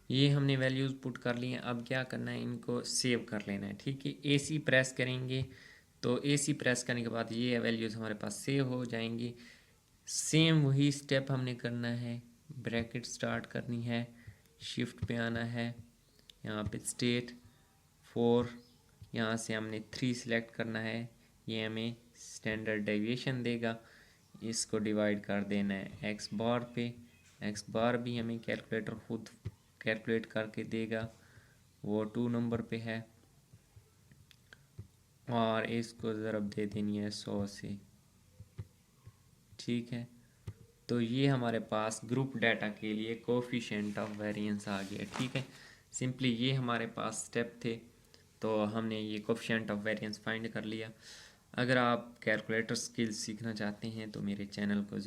ये हमने values put कर ली हैं। अब क्या करना है, इनको सेव कर लेना है। ठीक है, AC प्रेस करेंगे तो AC प्रेस करने के बाद ये वैल्यूज़ हमारे पास सेव हो जाएंगी। सेम वही स्टेप हमने करना है, ब्रैकेट स्टार्ट करनी है, शिफ्ट पे आना है, यहाँ पे स्टेट 4, यहाँ से हमने 3 सिलेक्ट करना है, ये हमें स्टैंडर्ड डेविएशन देगा। इसको डिवाइड कर देना है एक्स बार पे, एक्स बार भी हमें कैलकुलेटर खुद कैलकुलेट करके देगा, वो 2 नंबर पे है, और इसको ज़रब दे देनी है 100 से। ठीक है, तो ये हमारे पास ग्रुप डाटा के लिए कोफिशिएंट ऑफ वेरिएंस आ गया। ठीक है, सिंपली ये हमारे पास स्टेप थे, तो हमने ये कोफिशिएंट ऑफ वेरिएंस फाइंड कर लिया। अगर आप कैलकुलेटर स्किल्स सीखना चाहते हैं तो मेरे चैनल को